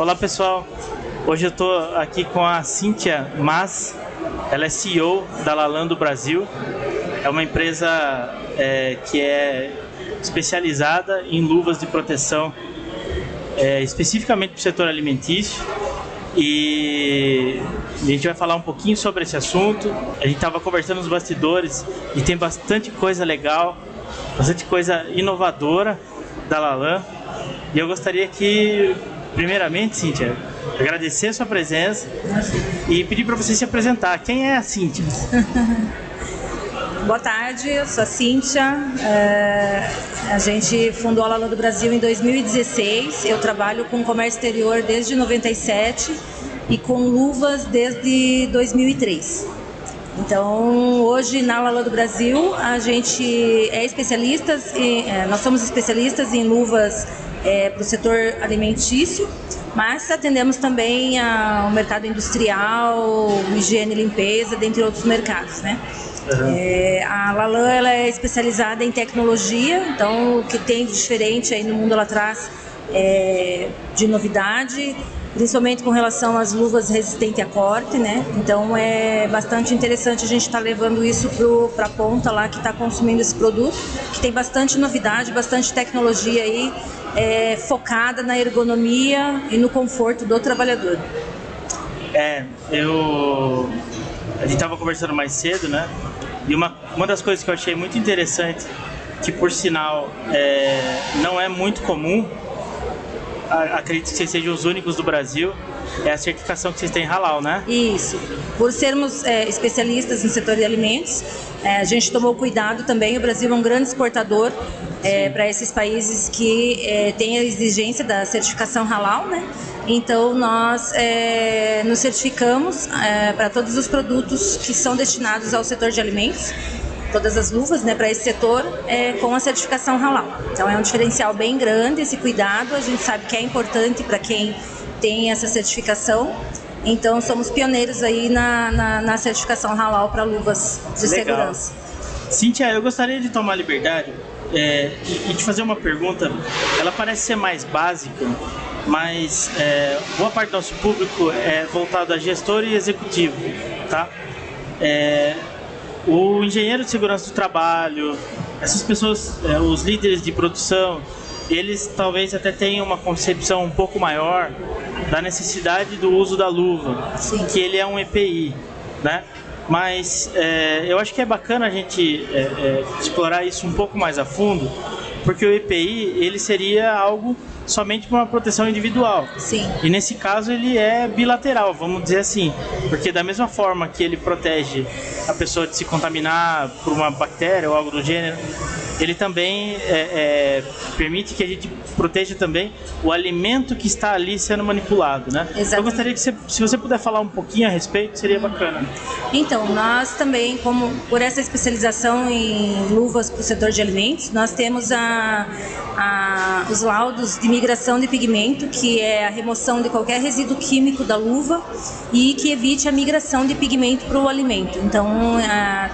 Olá pessoal, hoje eu estou aqui com a Cíntia Mas, ela é CEO da Lalan do Brasil, é uma empresa que é especializada em luvas de proteção, especificamente para o setor alimentício, e a gente vai falar um pouquinho sobre esse assunto. A gente estava conversando nos bastidores e tem bastante coisa legal, bastante coisa inovadora da Lalan, e eu gostaria que, primeiramente, Cíntia, agradecer a sua presença e pedir para você se apresentar. Quem é a Cíntia? Boa tarde, eu sou a Cíntia. A gente fundou a Lalan do Brasil em 2016. Eu trabalho com comércio exterior desde 97 e com luvas desde 2003. Então, hoje na Lalan do Brasil, a gente é especialistas, nós somos especialistas em luvas para o setor alimentício, mas atendemos também ao mercado industrial, higiene e limpeza, dentre outros mercados, né? A Lalan, ela é especializada em tecnologia, então o que tem de diferente aí no mundo ela traz de novidade, principalmente com relação às luvas resistentes a corte, né? Então é bastante interessante a gente estar levando isso para a ponta lá que está consumindo esse produto, que tem bastante novidade, bastante tecnologia aí, focada na ergonomia e no conforto do trabalhador. A gente estava conversando mais cedo, né? E uma das coisas que eu achei muito interessante, que por sinal não é muito comum, acredito que vocês sejam os únicos do Brasil, é a certificação que vocês têm Halal, né? Isso. Por sermos especialistas no setor de alimentos, a gente tomou cuidado também. O Brasil é um grande exportador para esses países que têm a exigência da certificação Halal, né? Então, nós nos certificamos para todos os produtos que são destinados ao setor de alimentos, todas as luvas, né, para esse setor, com a certificação Halal. Então, é um diferencial bem grande esse cuidado. A gente sabe que é importante para quem tem essa certificação. Então, somos pioneiros aí na certificação Halal para luvas de segurança. Cíntia, eu gostaria de tomar liberdade e te fazer uma pergunta. Ela parece ser mais básica, mas boa parte do nosso público é voltado a gestor e executivo, tá? O engenheiro de segurança do trabalho, essas pessoas, os líderes de produção, eles talvez até tenham uma concepção um pouco maior da necessidade do uso da luva, que ele é um EPI, né? Mas eu acho que é bacana a gente explorar isso um pouco mais a fundo, porque o EPI ele seria algo somente para uma proteção individual. Sim. E nesse caso ele é bilateral, vamos dizer assim, porque da mesma forma que ele protege a pessoa de se contaminar por uma bactéria ou algo do gênero, ele também permite que a gente proteja também o alimento que está ali sendo manipulado, né? Exatamente. Eu gostaria que se você puder falar um pouquinho a respeito, seria bacana. Então, nós também, como por essa especialização em luvas para o setor de alimentos, nós temos os laudos de migração de pigmento, que é a remoção de qualquer resíduo químico da luva e que evite a migração de pigmento para o alimento. Então,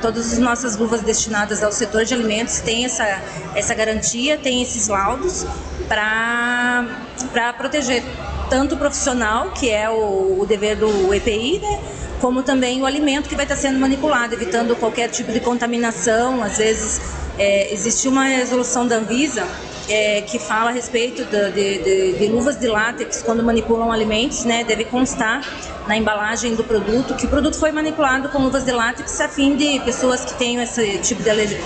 todas as nossas luvas destinadas ao setor de alimentos têm essa garantia, têm esses laudos para proteger tanto o profissional, que é o dever do EPI, né, como também o alimento que vai estar sendo manipulado, evitando qualquer tipo de contaminação. Às vezes, existe uma resolução da Anvisa que fala a respeito de luvas de látex quando manipulam alimentos, né, deve constar na embalagem do produto que o produto foi manipulado com luvas de látex, a fim de pessoas que tenham esse tipo de alergia,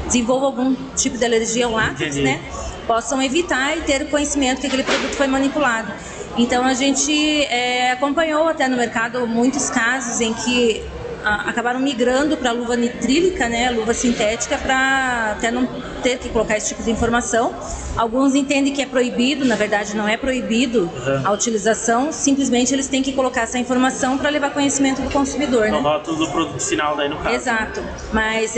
desenvolvam algum tipo de alergia ao látex, né, possam evitar e ter conhecimento que aquele produto foi manipulado. Então a gente acompanhou até no mercado muitos casos em que acabaram migrando para a luva nitrílica, né, luva sintética, para até não ter que colocar esse tipo de informação. Alguns entendem que é proibido, na verdade não é proibido a utilização, simplesmente eles têm que colocar essa informação para levar conhecimento do consumidor, né? No rótulo do produto final daí no caso. Exato, mas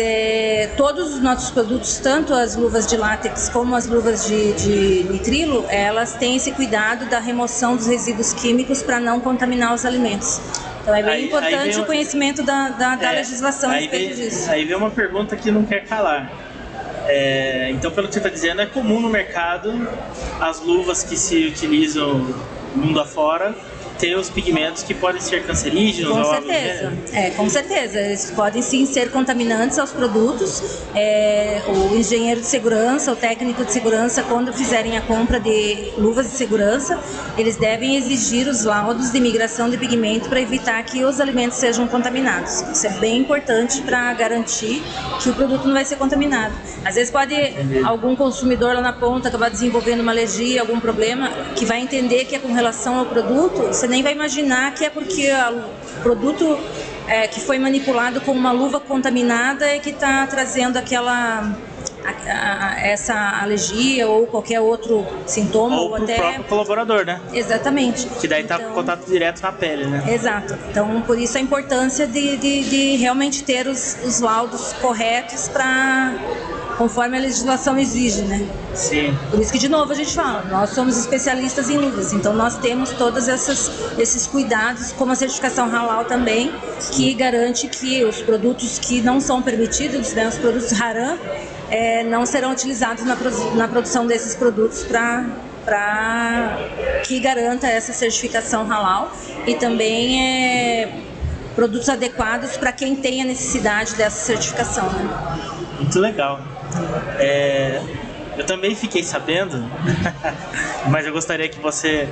todos os nossos produtos, tanto as luvas de látex como as luvas de nitrilo, elas têm esse cuidado da remoção dos resíduos químicos para não contaminar os alimentos. Então é bem importante o conhecimento da legislação a respeito disso. Aí vem uma pergunta que não quer calar. Então, pelo que você está dizendo, é comum no mercado as luvas que se utilizam mundo afora, ter os pigmentos que podem ser cancerígenos Com ou algo do certeza, gênero. com certeza. Eles podem sim ser contaminantes aos produtos. O engenheiro de segurança, o técnico de segurança, quando fizerem a compra de luvas de segurança, eles devem exigir os laudos de migração de pigmento para evitar que os alimentos sejam contaminados. Isso é bem importante para garantir que o produto não vai ser contaminado. Às vezes pode algum consumidor lá na ponta acabar desenvolvendo uma alergia, algum problema, que vai entender que é com relação ao produto, você nem vai imaginar que é porque o produto que foi manipulado com uma luva contaminada é que está trazendo essa alergia ou qualquer outro sintoma. Ou pro até próprio colaborador, né? Exatamente. Que daí tá com contato direto na pele, né? Exato. Então, por isso a importância de realmente ter os laudos corretos conforme a legislação exige, né? Sim. Por isso que, de novo, a gente fala, nós somos especialistas em luvas, então nós temos todos esses cuidados, como a certificação Halal também, que garante que os produtos que não são permitidos, né, os produtos haram, não serão utilizados na produção desses produtos para que garanta essa certificação Halal e também produtos adequados para quem tem a necessidade dessa certificação, né? Muito legal. Eu também fiquei sabendo, mas eu gostaria que você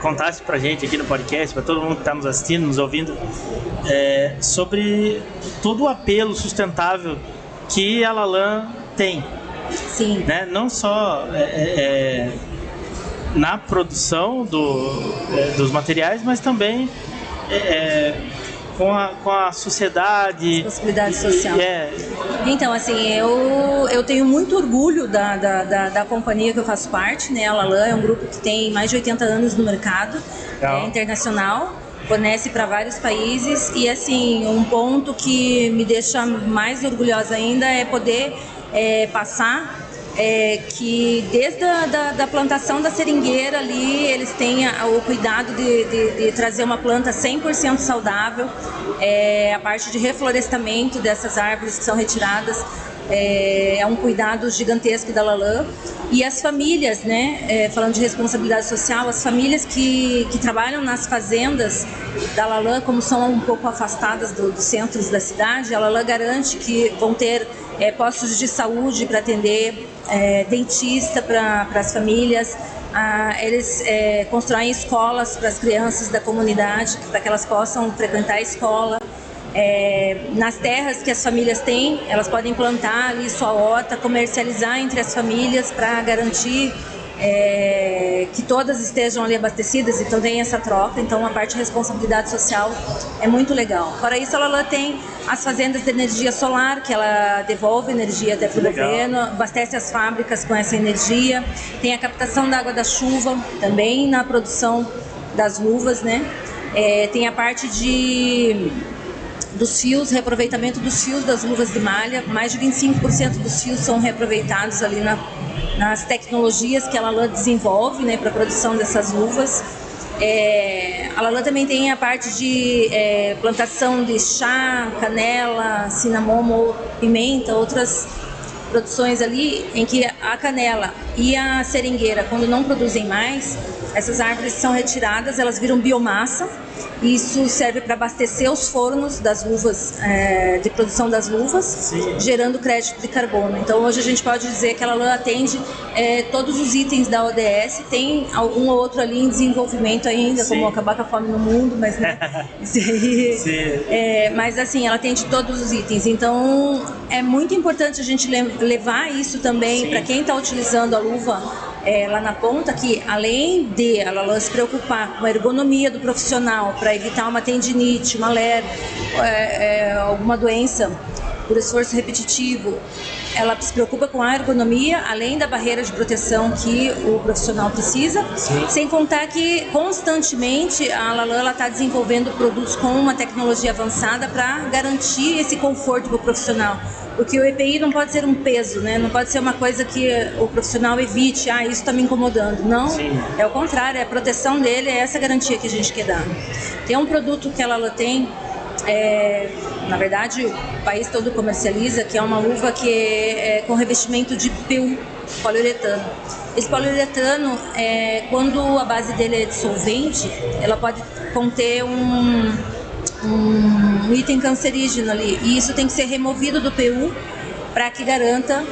contasse pra gente aqui no podcast, para todo mundo que está nos assistindo, nos ouvindo, sobre todo o apelo sustentável que a Lalan tem. Sim. Né? Não só na produção dos materiais, mas também com a sociedade. Responsabilidade social. É. Então, assim, eu tenho muito orgulho da companhia que eu faço parte, né? A Lalan é um grupo que tem mais de 80 anos no mercado internacional, fornece para vários países e, assim, um ponto que me deixa mais orgulhosa ainda é poder passar que desde da plantação da seringueira ali, eles têm o cuidado de trazer uma planta 100% saudável, a parte de reflorestamento dessas árvores que são retiradas, é um cuidado gigantesco da Lalan. E as famílias, né, falando de responsabilidade social, as famílias que trabalham nas fazendas da Lalan, como são um pouco afastadas dos centros da cidade, a Lalan garante que vão ter postos de saúde para atender, dentista para as famílias. Eles constroem escolas para as crianças da comunidade, para que elas possam frequentar a escola. Nas terras que as famílias têm, elas podem plantar ali sua horta, comercializar entre as famílias para garantir que todas estejam ali abastecidas, então tem essa troca. Então a parte de responsabilidade social é muito legal. Fora isso, a Lalan tem as fazendas de energia solar, que ela devolve energia até para o governo, abastece as fábricas com essa energia. Tem a captação da água da chuva, também na produção das luvas, né? Tem a parte dos fios, reaproveitamento dos fios das luvas de malha. Mais de 25% dos fios são reaproveitados ali nas tecnologias que a Lalan desenvolve, né, para a produção dessas luvas. A Lalan também tem a parte de plantação de chá, canela, cinamomo, pimenta, outras produções ali em que a canela e a seringueira, quando não produzem mais, essas árvores são retiradas, elas viram biomassa. Isso serve para abastecer os fornos das luvas, de produção das luvas, sim, gerando crédito de carbono. Então hoje a gente pode dizer que a Lalan atende todos os itens da ODS, tem algum ou outro ali em desenvolvimento ainda, sim, como acabar com a fome no mundo, mas isso aí, mas assim, ela atende todos os itens. Então é muito importante a gente levar isso também para quem está utilizando a luva lá na ponta, que além de a Lalan se preocupar com a ergonomia do profissional para evitar uma tendinite, uma alergia, alguma doença por esforço repetitivo, ela se preocupa com a ergonomia, além da barreira de proteção que o profissional precisa. Sim. Sem contar que constantemente a Lalan está desenvolvendo produtos com uma tecnologia avançada para garantir esse conforto para o profissional. Porque o EPI não pode ser um peso, né? Não pode ser uma coisa que o profissional evite, isso está me incomodando. Não, sim, é o contrário, é a proteção dele, é essa garantia que a gente quer dar. Tem um produto que a Lalan tem, na verdade o país todo comercializa, que é uma luva que é com revestimento de PU, poliuretano. Esse poliuretano, quando a base dele é de solvente, ela pode conter um item cancerígeno ali, e isso tem que ser removido do PU para que garanta,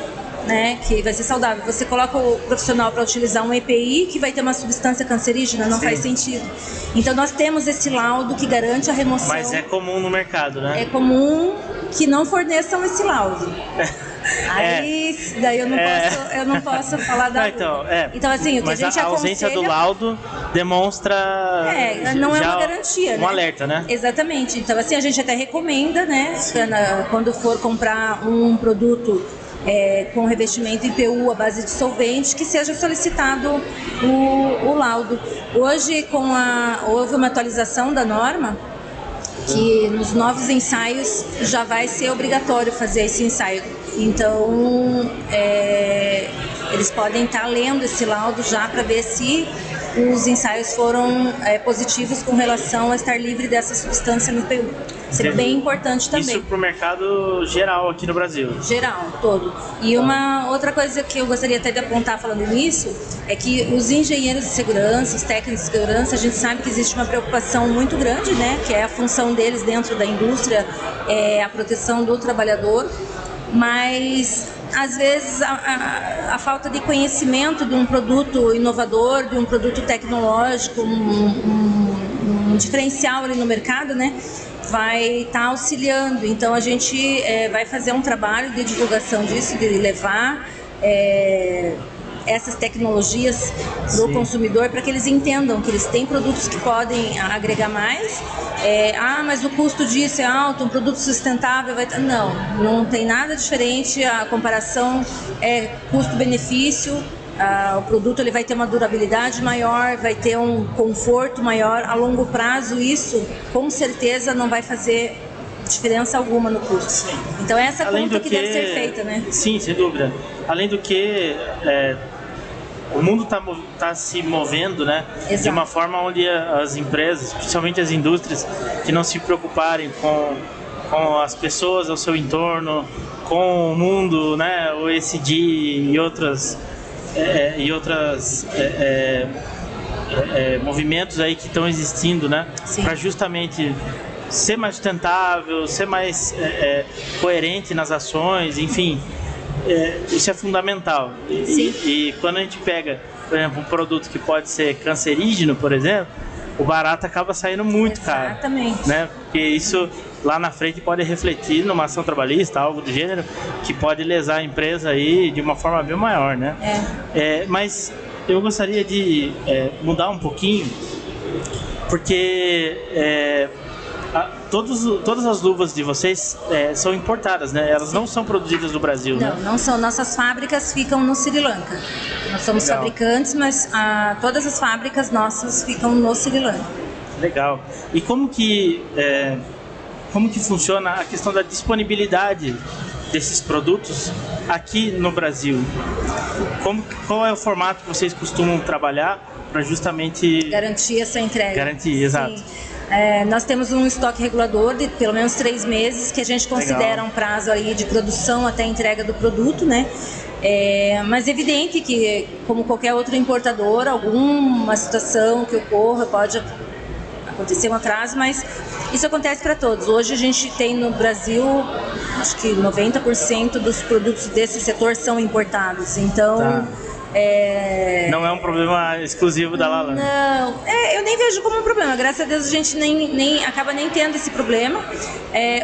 né, que vai ser saudável. Você coloca o profissional para utilizar um EPI que vai ter uma substância cancerígena, não faz sentido. Então nós temos esse laudo que garante a remoção. Mas é comum no mercado, né? É comum que não forneçam esse laudo. Aí, daí eu não posso falar da. Então assim, o que mas a gente a ausência do laudo demonstra. Não é uma garantia, um alerta, né? Exatamente. Então, assim, a gente até recomenda, né? Quando for comprar um produto com revestimento em PU à base de solvente, que seja solicitado o laudo. Hoje, houve uma atualização da norma, que nos novos ensaios já vai ser obrigatório fazer esse ensaio. Então, eles podem estar lendo esse laudo já para ver se os ensaios foram positivos com relação a estar livre dessa substância no PU. Isso é bem importante também. Isso para o mercado geral aqui no Brasil? Geral, todo. E uma outra coisa que eu gostaria até de apontar falando nisso é que os engenheiros de segurança, os técnicos de segurança, a gente sabe que existe uma preocupação muito grande, né, que é a função deles dentro da indústria, a proteção do trabalhador, mas às vezes a falta de conhecimento de um produto inovador, de um produto tecnológico, um diferencial ali no mercado, né, vai estar auxiliando. Então a gente vai fazer um trabalho de divulgação disso, de levar essas tecnologias para o consumidor, para que eles entendam que eles têm produtos que podem agregar mais. Mas o custo disso é alto, um produto sustentável vai... Não tem nada diferente. A comparação é custo-benefício. O produto ele vai ter uma durabilidade maior, vai ter um conforto maior a longo prazo. Isso com certeza não vai fazer diferença alguma no custo. Então essa conta que deve ser feita, né? Sim, sem dúvida. Além do que o mundo tá se movendo, né? Exato. De uma forma onde as empresas, principalmente as indústrias, que não se preocuparem com as pessoas ao seu entorno, com o mundo, né? O ESG e outras movimentos aí que estão existindo, né? Para justamente ser mais sustentável, ser mais coerente nas ações, enfim, isso é fundamental. E quando a gente pega, por exemplo, um produto que pode ser cancerígeno, por exemplo, o barato acaba saindo muito caro. Exatamente. Né? Porque isso lá na frente pode refletir numa ação trabalhista, algo do gênero, que pode lesar a empresa aí de uma forma bem maior, né? Mas eu gostaria de mudar um pouquinho, porque todas as luvas de vocês são importadas, né? Elas não são produzidas no Brasil, né? Não são. Nossas fábricas ficam no Sri Lanka. Nós somos fabricantes, mas todas as fábricas nossas ficam no Sri Lanka. Legal. E como que funciona a questão da disponibilidade desses produtos aqui no Brasil? Qual é o formato que vocês costumam trabalhar para justamente garantir essa entrega? Garantir, exato. Sim. Nós temos um estoque regulador de pelo menos 3 meses, que a gente considera um prazo aí de produção até a entrega do produto, né? Mas é evidente que, como qualquer outro importador, alguma situação que ocorra pode acontecer um atraso, mas isso acontece para todos. Hoje a gente tem no Brasil, acho que 90% dos produtos desse setor são importados, então... Não é um problema exclusivo da Lalan. Não, eu nem vejo como um problema. Graças a Deus a gente nem acaba nem tendo esse problema.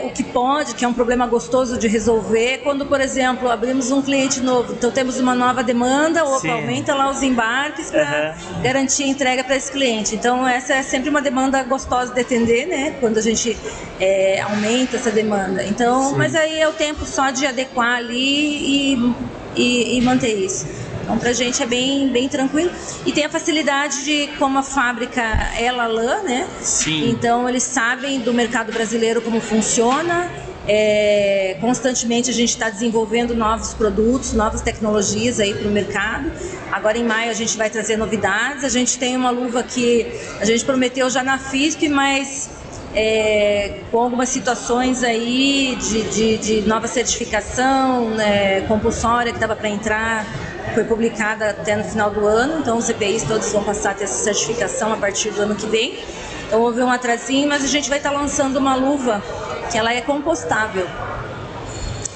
O que é um problema gostoso de resolver, quando, por exemplo, abrimos um cliente novo, então temos uma nova demanda, aumenta lá os embarques para garantir a entrega para esse cliente. Então essa é sempre uma demanda gostosa de atender, né? Quando a gente aumenta essa demanda. Então, mas aí é o tempo só de adequar ali e manter isso. Então, pra gente é bem tranquilo. E tem a facilidade de, como a fábrica é Lalan, né? Sim. Então, eles sabem do mercado brasileiro como funciona. Constantemente a gente está desenvolvendo novos produtos, novas tecnologias aí para o mercado. Agora em maio a gente vai trazer novidades. A gente tem uma luva que a gente prometeu já na FISP, mas com algumas situações aí de nova certificação compulsória que estava para entrar foi publicada até no final do ano, então os EPIs todos vão passar a ter essa certificação a partir do ano que vem. Então houve um atrasinho, mas a gente vai estar lançando uma luva que ela é compostável.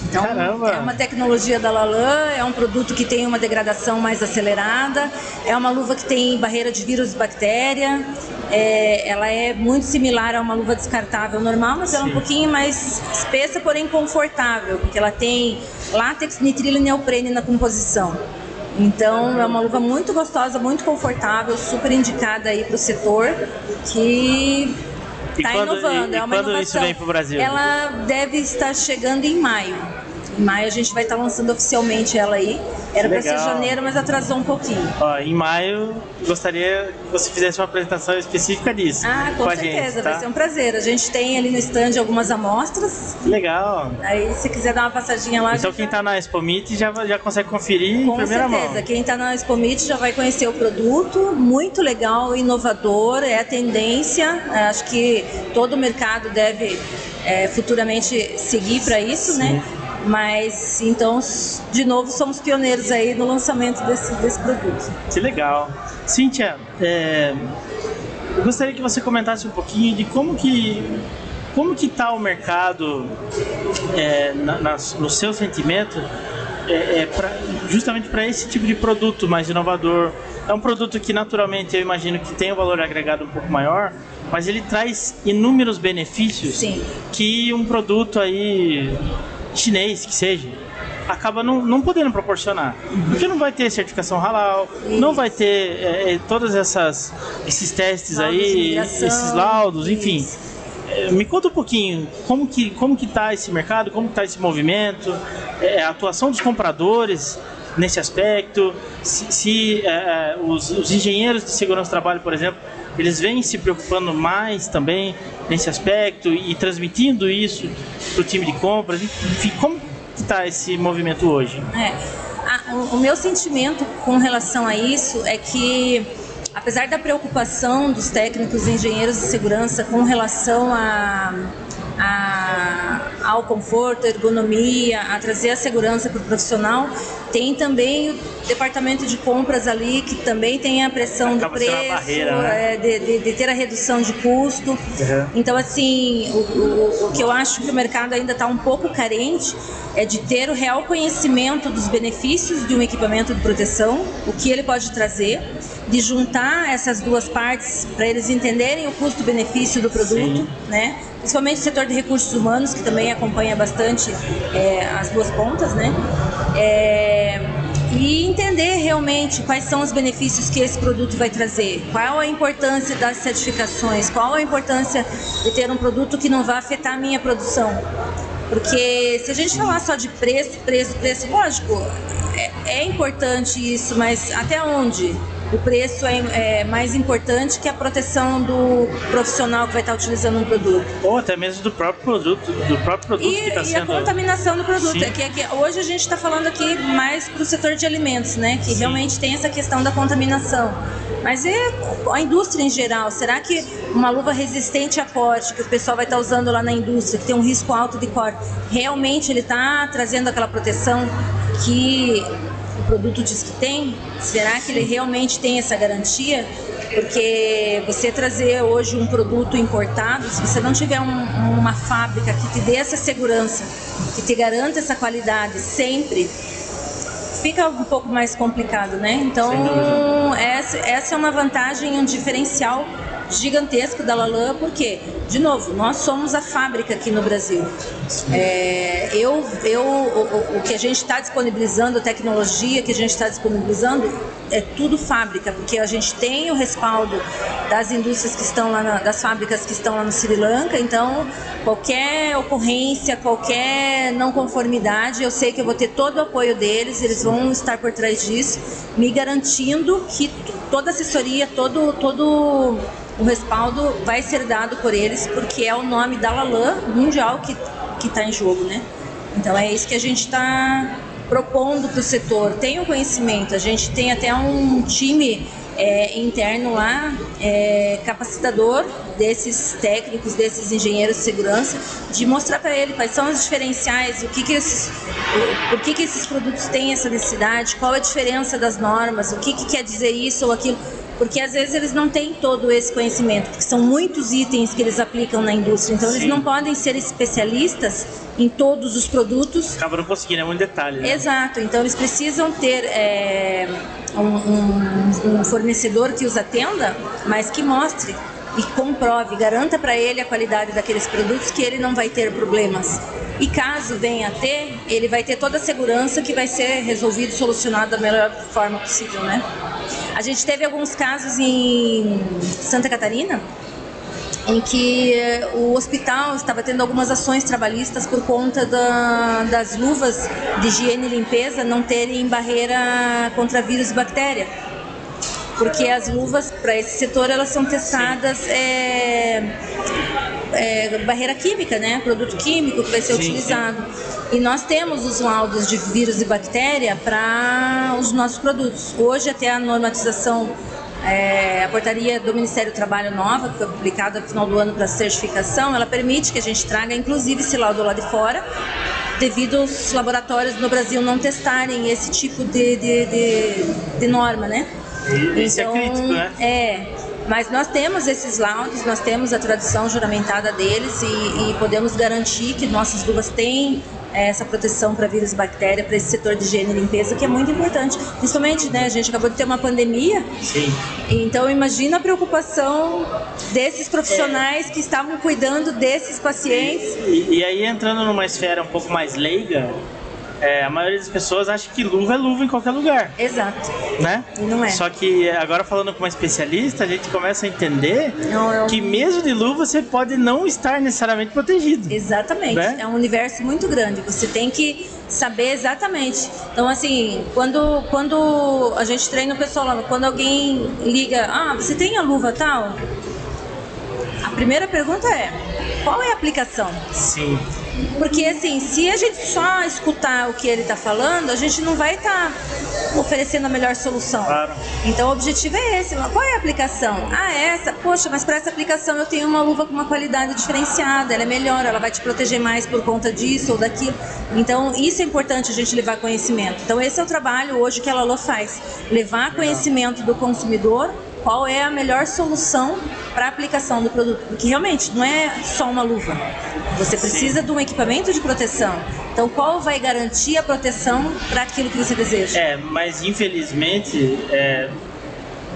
Então, Caramba. É uma tecnologia da Lalan, é um produto que tem uma degradação mais acelerada, é uma luva que tem barreira de vírus e bactéria, ela é muito similar a uma luva descartável normal, mas ela é um pouquinho mais espessa, porém confortável, porque ela tem látex, nitrilo e neoprene na composição. Então, é uma luva muito gostosa, muito confortável, super indicada aí para o setor, que está inovando. É uma inovação. Isso vem para o Brasil? Ela deve estar chegando em maio. Em maio a gente vai estar lançando oficialmente ela aí. Era para ser janeiro, mas atrasou um pouquinho. Ó, em maio, gostaria que você fizesse uma apresentação específica disso. Ah, com certeza, gente, tá? Vai ser um prazer. A gente tem ali no stand algumas amostras. Legal. Aí, se quiser dar uma passadinha lá... Então, quem está na Expo Meet já consegue conferir em primeira mão. Com certeza. Quem está na Expo Meet já vai conhecer o produto. Muito legal, inovador, é a tendência. Acho que todo o mercado deve futuramente seguir para isso, Sim. né? Mas, então, de novo, somos pioneiros aí no lançamento desse produto. Que legal. Cíntia, eu gostaria que você comentasse um pouquinho de como que está o mercado, no seu sentimento, justamente para esse tipo de produto mais inovador. É um produto que, naturalmente, eu imagino que tem um valor agregado um pouco maior, mas ele traz inúmeros benefícios. Sim. Que um produto aí chinês que seja, acaba não podendo proporcionar, porque não vai ter certificação halal, não vai ter todas esses testes laudos aí, esses laudos, enfim. Me conta um pouquinho como que tá esse mercado, como que tá esse movimento, a atuação dos compradores nesse aspecto, se os engenheiros de segurança do trabalho, por exemplo, eles vêm se preocupando mais também nesse aspecto e transmitindo isso para o time de compras. Enfim, como está esse movimento hoje? O meu sentimento com relação a isso é que, apesar da preocupação dos técnicos e engenheiros de segurança com relação ao conforto, à ergonomia, a trazer a segurança para o profissional, tem também o departamento de compras ali que também tem a pressão do preço, barreira, né? de ter a redução de custo. Uhum. Então, assim, o que eu acho que o mercado ainda está um pouco carente é de ter o real conhecimento dos benefícios de um equipamento de proteção, o que ele pode trazer, de juntar essas duas partes para eles entenderem o custo-benefício do produto, né? Principalmente o setor de recursos humanos, que também acompanha bastante as duas pontas, né? E entender realmente quais são os benefícios que esse produto vai trazer, qual a importância das certificações, qual a importância de ter um produto que não vai afetar a minha produção. Porque se a gente falar só de preço, lógico, é importante isso, mas até onde? O preço é mais importante que a proteção do profissional que vai estar utilizando um produto. Ou até mesmo do próprio produto que está sendo... E a contaminação do produto. Sim. Hoje a gente está falando aqui mais para o setor de alimentos, né? Que realmente tem essa questão da contaminação. Mas a indústria em geral, será que uma luva resistente a corte, que o pessoal vai estar usando lá na indústria, que tem um risco alto de corte, realmente ele está trazendo aquela proteção que o produto diz que tem? Será que ele realmente tem essa garantia? Porque você trazer hoje um produto importado, se você não tiver uma fábrica que te dê essa segurança, que te garanta essa qualidade sempre, fica um pouco mais complicado, né? Então, essa é uma vantagem, um diferencial gigantesco da Lalan, porque, de novo, nós somos a fábrica aqui no Brasil. O que a gente está disponibilizando, a tecnologia que a gente está disponibilizando, é tudo fábrica, porque a gente tem o respaldo das indústrias que estão lá, das fábricas que estão lá no Sri Lanka, então qualquer ocorrência, qualquer não conformidade, eu sei que eu vou ter todo o apoio deles, eles vão estar por trás disso, me garantindo que toda a assessoria, todo o respaldo vai ser dado por eles, porque é o nome da Lalan mundial que está em jogo, né? Então é isso que a gente está propondo para o setor. Tem o conhecimento, a gente tem até um time interno lá, capacitador, desses técnicos, desses engenheiros de segurança, de mostrar para ele quais são os diferenciais, por que esses produtos têm essa necessidade, qual a diferença das normas, o que quer dizer isso ou aquilo. Porque às vezes eles não têm todo esse conhecimento, porque são muitos itens que eles aplicam na indústria, então eles não podem ser especialistas em todos os produtos. Acaba não conseguindo, é muito detalhe, né? Exato, então eles precisam ter um fornecedor que os atenda, mas que mostre e comprove, garanta para ele a qualidade daqueles produtos, que ele não vai ter problemas. E caso venha a ter, ele vai ter toda a segurança que vai ser resolvido, solucionado da melhor forma possível, né? A gente teve alguns casos em Santa Catarina, em que o hospital estava tendo algumas ações trabalhistas por conta das luvas de higiene e limpeza não terem barreira contra vírus e bactéria. Porque as luvas para esse setor, elas são testadas barreira química, né? Produto químico que vai ser utilizado. E nós temos os laudos de vírus e bactéria para os nossos produtos. Hoje, até a normatização, a portaria do Ministério do Trabalho nova, que foi publicada no final do ano para certificação, ela permite que a gente traga, inclusive, esse laudo lá de fora, devido aos laboratórios no Brasil não testarem esse tipo de norma, né? Isso então, é crítico, né? Mas nós temos esses laudos, nós temos a tradução juramentada deles e podemos garantir que nossas luvas têm essa proteção para vírus e bactéria, para esse setor de higiene e limpeza, que é muito importante. Principalmente, né, a gente acabou de ter uma pandemia. Sim. Então, imagina a preocupação desses profissionais que estavam cuidando desses pacientes. E aí, entrando numa esfera um pouco mais leiga, a maioria das pessoas acha que luva é luva em qualquer lugar. Exato. Né? E não é. Só que agora, falando com uma especialista, a gente começa a entender que mesmo de luva você pode não estar necessariamente protegido. Exatamente. Né? É um universo muito grande. Você tem que saber exatamente. Então, assim, quando a gente treina o pessoal lá, quando alguém liga, você tem a luva tal? A primeira pergunta é, qual é a aplicação? Sim. Porque, assim, se a gente só escutar o que ele está falando, a gente não vai estar oferecendo a melhor solução. Claro. Então, o objetivo é esse. Qual é a aplicação? Essa. Poxa, mas para essa aplicação eu tenho uma luva com uma qualidade diferenciada. Ela é melhor, ela vai te proteger mais por conta disso ou daquilo. Então, isso é importante a gente levar conhecimento. Então, esse é o trabalho hoje que a Lalô faz. Levar conhecimento do consumidor, qual é a melhor solução para a aplicação do produto. Porque realmente não é só uma luva. Você precisa de um equipamento de proteção. Então, qual vai garantir a proteção para aquilo que você deseja? Mas infelizmente,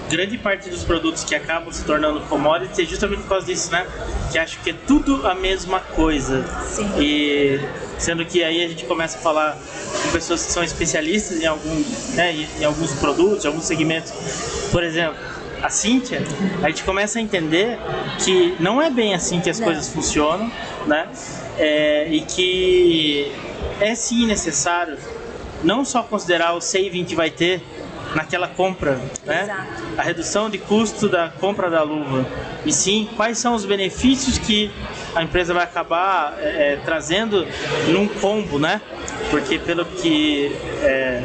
grande parte dos produtos que acabam se tornando commodity é justamente por causa disso, né? Que acho que é tudo a mesma coisa. Sim. E sendo que aí a gente começa a falar com pessoas que são especialistas em alguns produtos, em alguns segmentos. Por exemplo, a Cíntia, a gente começa a entender que não é bem assim que as coisas funcionam, né? E que é sim necessário não só considerar o saving que vai ter naquela compra, né? Exato. A redução de custo da compra da luva, e sim quais são os benefícios que a empresa vai acabar trazendo num combo, né? Porque pelo que é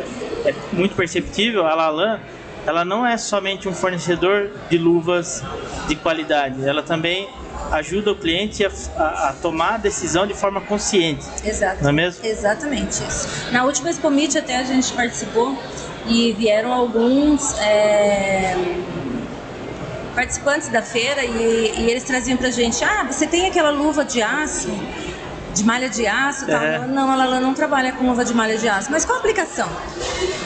muito perceptível, a Lalan, ela não é somente um fornecedor de luvas de qualidade, ela também ajuda o cliente a tomar a decisão de forma consciente. Exato. Não é mesmo? Exatamente isso. Na última Expo Meet até a gente participou e vieram alguns participantes da feira e eles traziam pra gente, você tem aquela luva de aço, de malha de aço e tal? Não, a Lalan não trabalha com luva de malha de aço. Mas qual a aplicação?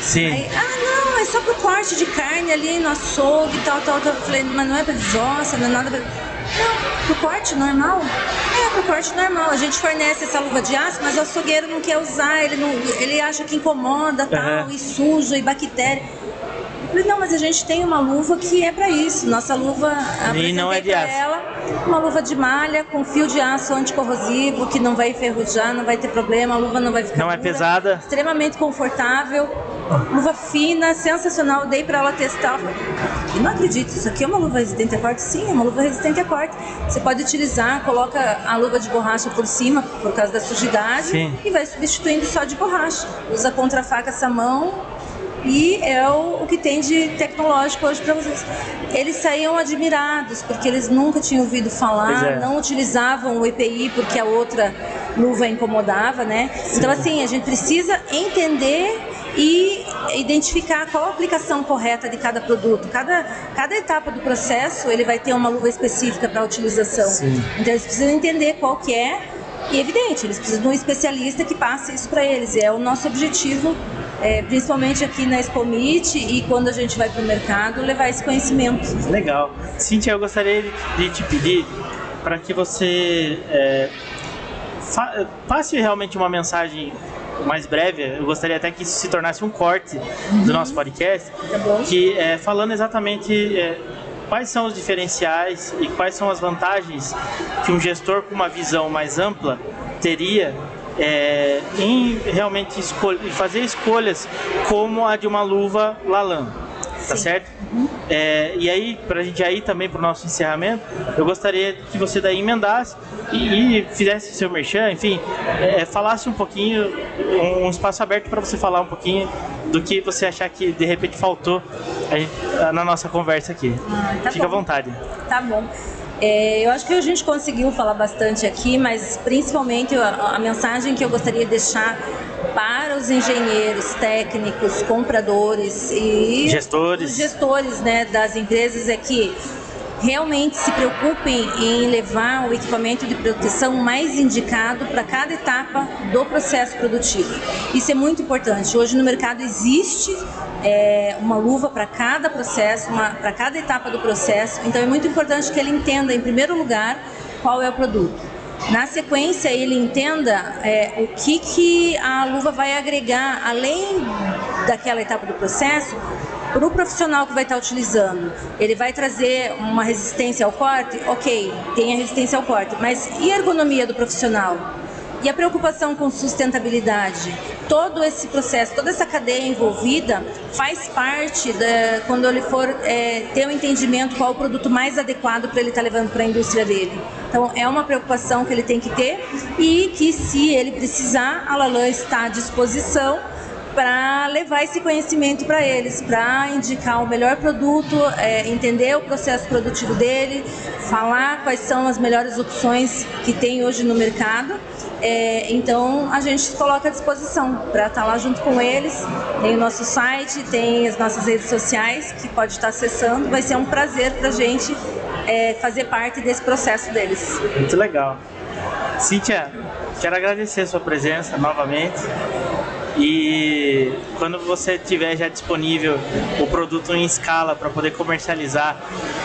Sim. Aí, não, é só pro corte de carne ali no açougue e tal. Eu falei, mas não é pra desossa, não é nada pra... Não, pro corte normal? Pro corte normal. A gente fornece essa luva de aço, mas o açougueiro não quer usar, ele acha que incomoda, tal, e suja, e bactéria. Eu falei, não, mas a gente tem uma luva que é pra isso. Nossa luva, e não é de aço. Uma luva de malha com fio de aço anticorrosivo, que não vai enferrujar, não vai ter problema, a luva não vai ficar dura, é pesada, extremamente confortável, luva fina, sensacional. Dei pra ela testar. Eu não acredito, isso aqui é uma luva resistente a corte? Sim, é uma luva resistente a corte. Você pode utilizar, coloca a luva de borracha por cima, por causa da sujidade, e vai substituindo só de borracha. Usa contra a faca essa mão e é o que tem de tecnológico hoje para vocês. Eles saíam admirados, porque eles nunca tinham ouvido falar, não utilizavam o EPI porque a outra luva incomodava, né? Sim. Então, assim, a gente precisa entender e identificar qual a aplicação correta de cada produto. Cada etapa do processo, ele vai ter uma luva específica para utilização. Sim. Então, eles precisam entender qual que é. E é evidente, eles precisam de um especialista que passe isso para eles. É o nosso objetivo, principalmente aqui na Expo Meet e quando a gente vai para o mercado, levar esse conhecimento. Legal. Cíntia, eu gostaria de te pedir para que você passe realmente uma mensagem mais breve. Eu gostaria até que isso se tornasse um corte do nosso podcast, que falando exatamente quais são os diferenciais e quais são as vantagens que um gestor com uma visão mais ampla teria em realmente fazer escolhas como a de uma luva Lalan, tá certo? E aí, para a gente ir também para o nosso encerramento, eu gostaria que você daí emendasse e fizesse seu merchan, enfim, falasse um pouquinho, um espaço aberto para você falar um pouquinho do que você achar que de repente faltou na nossa conversa aqui. Fica à vontade. Tá bom. Eu acho que a gente conseguiu falar bastante aqui, mas principalmente a mensagem que eu gostaria de deixar para os engenheiros, técnicos, compradores e gestores, né, das empresas é que realmente se preocupem em levar o equipamento de proteção mais indicado para cada etapa do processo produtivo. Isso é muito importante. Hoje no mercado existe uma luva para cada processo, para cada etapa do processo, então é muito importante que ele entenda, em primeiro lugar, qual é o produto. Na sequência, ele entenda o que a luva vai agregar, além daquela etapa do processo, para o profissional que vai estar utilizando. Ele vai trazer uma resistência ao corte? Ok, tem a resistência ao corte, mas e a ergonomia do profissional? E a preocupação com sustentabilidade? Todo esse processo, toda essa cadeia envolvida faz parte quando ele for ter um entendimento qual o produto mais adequado para ele estar levando para a indústria dele. Então é uma preocupação que ele tem que ter e que, se ele precisar, a Lalan está à disposição para levar esse conhecimento para eles, para indicar o melhor produto, entender o processo produtivo dele, falar quais são as melhores opções que tem hoje no mercado. Então a gente se coloca à disposição para estar lá junto com eles. Tem o nosso site, tem as nossas redes sociais que pode estar acessando. Vai ser um prazer para a gente fazer parte desse processo deles. Muito legal. Cíntia, quero agradecer a sua presença novamente. E quando você tiver já disponível o produto em escala para poder comercializar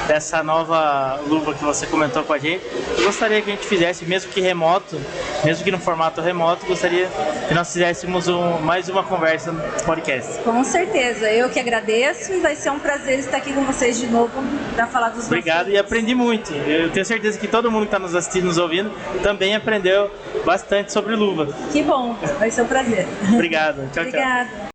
dessa nova luva que você comentou com a gente, eu gostaria que a gente fizesse, mesmo que remoto, mesmo que no formato remoto, gostaria que nós fizéssemos mais uma conversa no podcast. Com certeza, eu que agradeço e vai ser um prazer estar aqui com vocês de novo para falar dos Obrigado, e aprendi muito. Eu tenho certeza que todo mundo que está nos assistindo, nos ouvindo, também aprendeu bastante sobre luva. Que bom, vai ser um prazer. Obrigado. Tchau, Obrigada. Tchau.